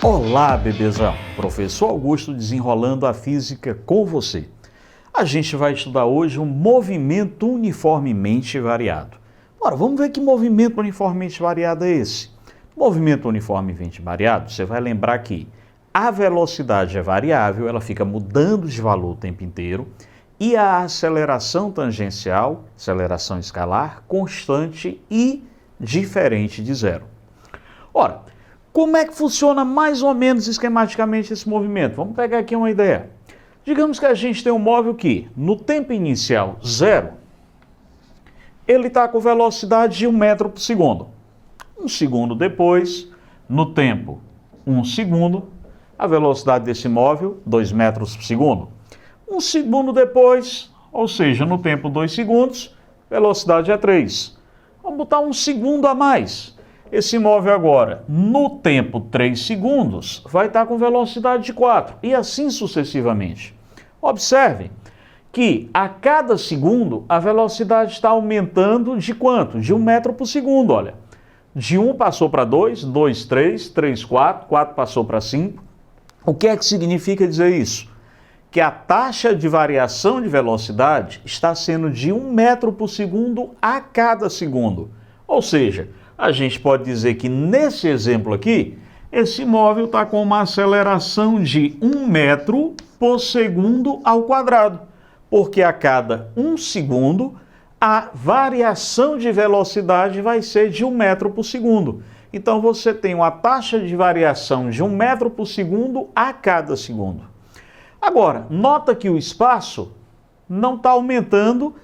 Olá, bebezão! Professor Augusto desenrolando a física com você. A gente vai estudar hoje um movimento uniformemente variado. Ora, vamos ver que movimento uniformemente variado é esse. Movimento uniformemente variado, você vai lembrar que a velocidade é variável, ela fica mudando de valor o tempo inteiro, e a aceleração tangencial, aceleração escalar, constante e diferente de zero. Ora, como é que funciona mais ou menos esquematicamente esse movimento? Vamos pegar aqui uma ideia. Digamos que a gente tem um móvel que, no tempo inicial, 0, ele está com velocidade de 1 metro por segundo. Um segundo depois, no tempo 1 segundo, a velocidade desse móvel, 2 metros por segundo. Um segundo depois, ou seja, no tempo 2 segundos, velocidade é 3. Vamos botar um segundo a mais. Esse móvel agora, no tempo 3 segundos, vai estar com velocidade de 4, e assim sucessivamente. Observe que a cada segundo a velocidade está aumentando de quanto? De 1 metro por segundo, olha. De 1 passou para 2, 2, 3, 3, 4, 4 passou para 5. O que é que significa dizer isso? Que a taxa de variação de velocidade está sendo de 1 metro por segundo a cada segundo. Ou seja, a gente pode dizer que nesse exemplo aqui, esse móvel está com uma aceleração de 1 metro por segundo ao quadrado, porque a cada 1 segundo a variação de velocidade vai ser de 1 metro por segundo. Então você tem uma taxa de variação de 1 metro por segundo a cada segundo. Agora, nota que o espaço não está aumentando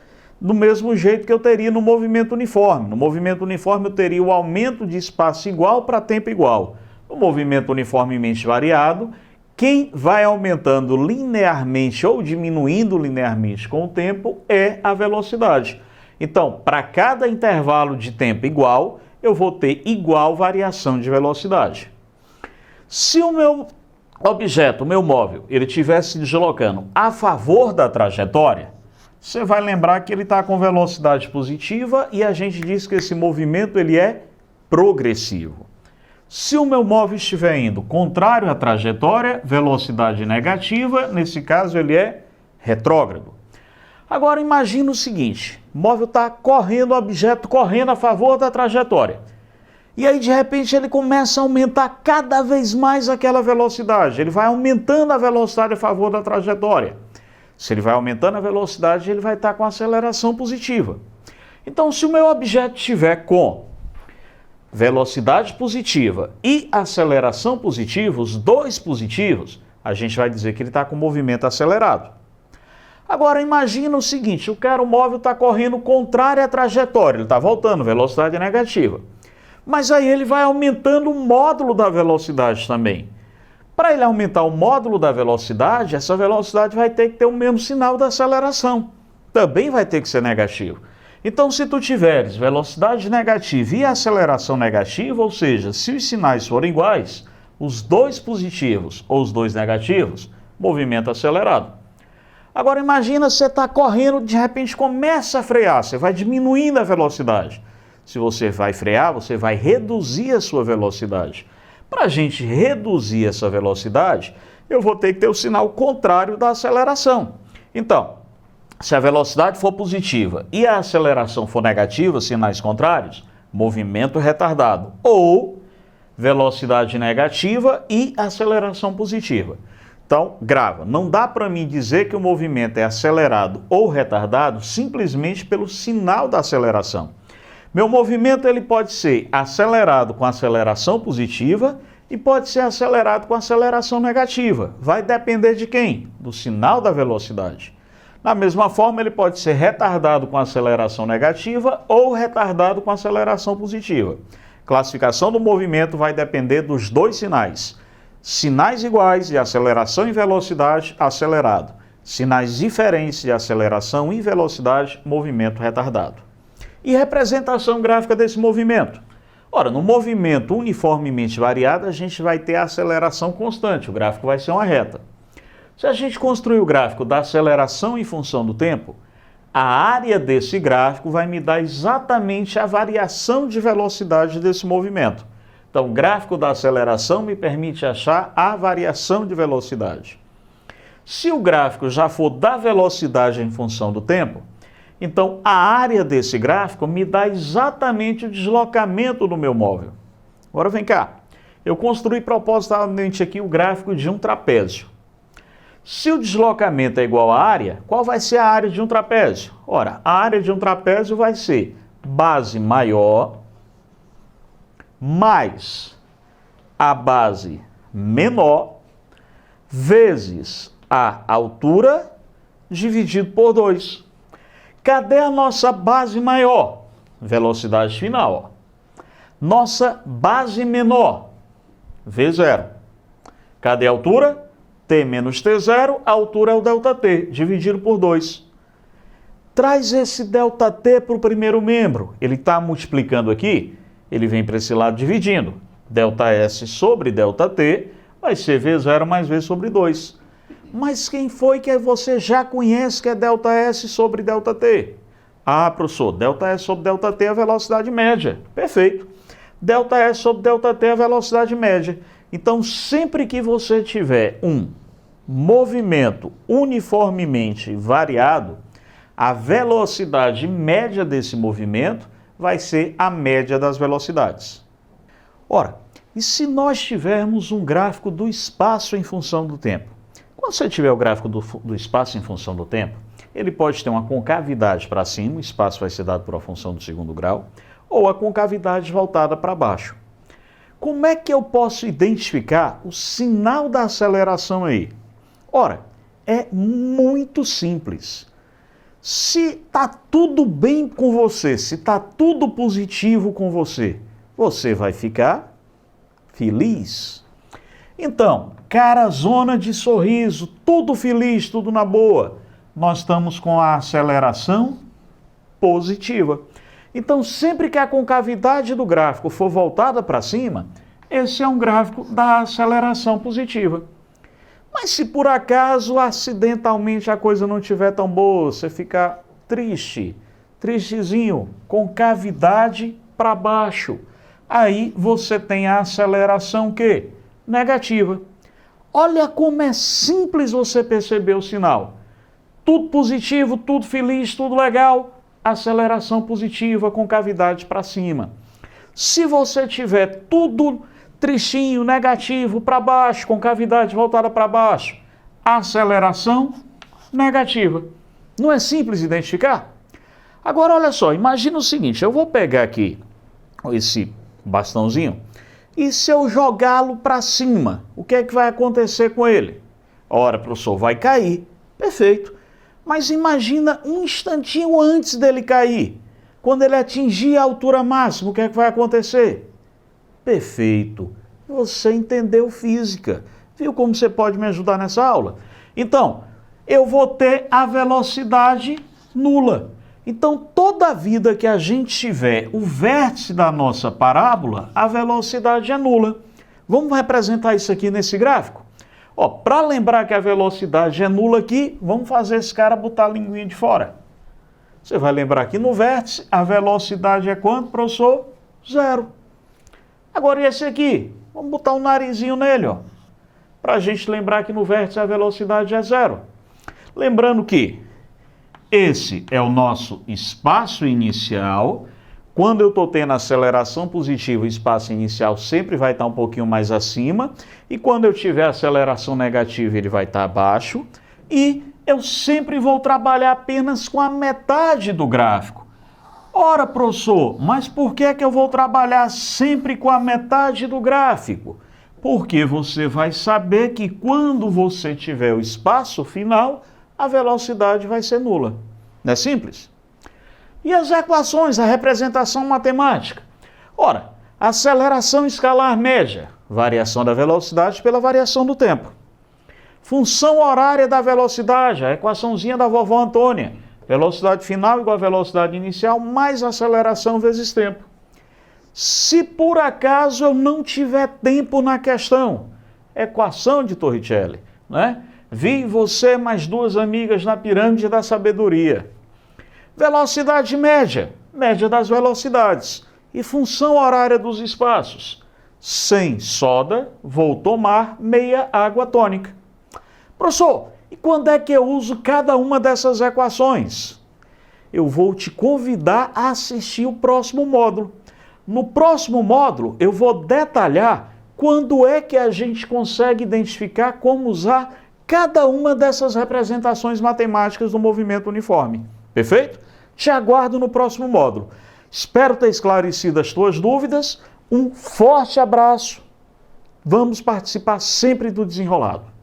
do mesmo jeito que eu teria no movimento uniforme. No movimento uniforme eu teria o aumento de espaço igual para tempo igual. No movimento uniformemente variado, quem vai aumentando linearmente ou diminuindo linearmente com o tempo é a velocidade. Então, para cada intervalo de tempo igual, eu vou ter igual variação de velocidade. Se o meu objeto, o meu móvel, ele estivesse se deslocando a favor da trajetória, você vai lembrar que ele está com velocidade positiva e a gente diz que esse movimento ele é progressivo. Se o meu móvel estiver indo contrário à trajetória, velocidade negativa, nesse caso ele é retrógrado. Agora imagina o seguinte, o móvel está correndo, o objeto correndo a favor da trajetória. E aí de repente ele começa a aumentar cada vez mais aquela velocidade, ele vai aumentando a velocidade a favor da trajetória. Se ele vai aumentando a velocidade, ele vai estar com aceleração positiva. Então, se o meu objeto estiver com velocidade positiva e aceleração positiva, os dois positivos, a gente vai dizer que ele está com movimento acelerado. Agora, imagina o seguinte, o móvel está correndo contrário à trajetória, ele está voltando, velocidade negativa. Mas aí ele vai aumentando o módulo da velocidade também. Para ele aumentar o módulo da velocidade, essa velocidade vai ter que ter o mesmo sinal da aceleração. Também vai ter que ser negativo. Então, se tu tiveres velocidade negativa e aceleração negativa, ou seja, se os sinais forem iguais, os dois positivos ou os dois negativos, movimento acelerado. Agora, imagina você está correndo, de repente começa a frear, você vai diminuindo a velocidade. Se você vai frear, você vai reduzir a sua velocidade. Para a gente reduzir essa velocidade, eu vou ter que ter o sinal contrário da aceleração. Então, se a velocidade for positiva e a aceleração for negativa, sinais contrários, movimento retardado. Ou velocidade negativa e aceleração positiva. Então, grava. Não dá para mim dizer que o movimento é acelerado ou retardado simplesmente pelo sinal da aceleração. Meu movimento ele pode ser acelerado com aceleração positiva e pode ser acelerado com aceleração negativa. Vai depender de quem? Do sinal da velocidade. Da mesma forma, ele pode ser retardado com aceleração negativa ou retardado com aceleração positiva. Classificação do movimento vai depender dos dois sinais. Sinais iguais de aceleração e velocidade, acelerado. Sinais diferentes de aceleração e velocidade, movimento retardado. E representação gráfica desse movimento? Ora, no movimento uniformemente variado, a gente vai ter a aceleração constante, o gráfico vai ser uma reta. Se a gente construir o gráfico da aceleração em função do tempo, a área desse gráfico vai me dar exatamente a variação de velocidade desse movimento. Então, o gráfico da aceleração me permite achar a variação de velocidade. Se o gráfico já for da velocidade em função do tempo, então a área desse gráfico me dá exatamente o deslocamento do meu móvel. Agora vem cá, eu construí propositalmente aqui o gráfico de um trapézio. Se o deslocamento é igual à área, qual vai ser a área de um trapézio? Ora, a área de um trapézio vai ser base maior mais a base menor vezes a altura dividido por 2. Cadê a nossa base maior? Velocidade final. Nossa base menor, V0. Cadê a altura? T menos T0, a altura é o ΔT, dividido por 2. Traz esse ΔT para o primeiro membro. Ele está multiplicando aqui, ele vem para esse lado dividindo. ΔS sobre ΔT vai ser V0 mais V sobre 2. Mas quem foi que você já conhece que é ΔS sobre ΔT? Ah, professor, ΔS sobre ΔT é a velocidade média. Perfeito. ΔS sobre ΔT é a velocidade média. Então, sempre que você tiver um movimento uniformemente variado, a velocidade média desse movimento vai ser a média das velocidades. Ora, e se nós tivermos um gráfico do espaço em função do tempo? Quando você tiver o gráfico do espaço em função do tempo, ele pode ter uma concavidade para cima, o espaço vai ser dado por uma função do segundo grau, ou a concavidade voltada para baixo. Como é que eu posso identificar o sinal da aceleração aí? Ora, é muito simples. Se está tudo bem com você, se está tudo positivo com você, você vai ficar feliz. Então, carazona de sorriso, tudo feliz, tudo na boa. Nós estamos com a aceleração positiva. Então, sempre que a concavidade do gráfico for voltada para cima, esse é um gráfico da aceleração positiva. Mas se por acaso, acidentalmente, a coisa não estiver tão boa, você ficar triste, tristezinho, concavidade para baixo, aí você tem a aceleração o quê? Negativa. Olha como é simples você perceber o sinal. Tudo positivo, tudo feliz, tudo legal, aceleração positiva, concavidade para cima. Se você tiver tudo tristinho, negativo, para baixo, concavidade voltada para baixo, aceleração negativa. Não é simples identificar? Agora, olha só, imagina o seguinte, eu vou pegar aqui esse bastãozinho e se eu jogá-lo para cima, o que é que vai acontecer com ele? Ora, professor, vai cair. Perfeito. Mas imagina um instantinho antes dele cair. Quando ele atingir a altura máxima, o que é que vai acontecer? Perfeito. Você entendeu física. Viu como você pode me ajudar nessa aula? Então, eu vou ter a velocidade nula. Então, toda vida que a gente tiver o vértice da nossa parábola, a velocidade é nula. Vamos representar isso aqui nesse gráfico? Para lembrar que a velocidade é nula aqui, vamos fazer esse cara botar a linguinha de fora. Você vai lembrar que no vértice, a velocidade é quanto, professor? 0. Agora, e esse aqui? Vamos botar um narizinho nele, para a gente lembrar que no vértice a velocidade é 0. Lembrando que esse é o nosso espaço inicial. Quando eu estou tendo aceleração positiva, o espaço inicial sempre vai estar um pouquinho mais acima. E quando eu tiver aceleração negativa, ele vai estar abaixo. E eu sempre vou trabalhar apenas com a metade do gráfico. Ora, professor, mas por que eu vou trabalhar sempre com a metade do gráfico? Porque você vai saber que quando você tiver o espaço final, a velocidade vai ser nula. Não é simples? E as equações, a representação matemática? Ora, aceleração escalar média, variação da velocidade pela variação do tempo. Função horária da velocidade, a equaçãozinha da vovó Antônia. Velocidade final igual a velocidade inicial, mais aceleração vezes tempo. Se por acaso eu não tiver tempo na questão, equação de Torricelli, né? Vi você mais duas amigas na pirâmide da sabedoria. Velocidade média, média das velocidades. E função horária dos espaços. Sem soda, vou tomar meia água tônica. Professor, e quando é que eu uso cada uma dessas equações? Eu vou te convidar a assistir o próximo módulo. No próximo módulo, eu vou detalhar quando é que a gente consegue identificar como usar cada uma dessas representações matemáticas do movimento uniforme. Perfeito? Te aguardo no próximo módulo. Espero ter esclarecido as tuas dúvidas. Um forte abraço. Vamos participar sempre do Desenrolado.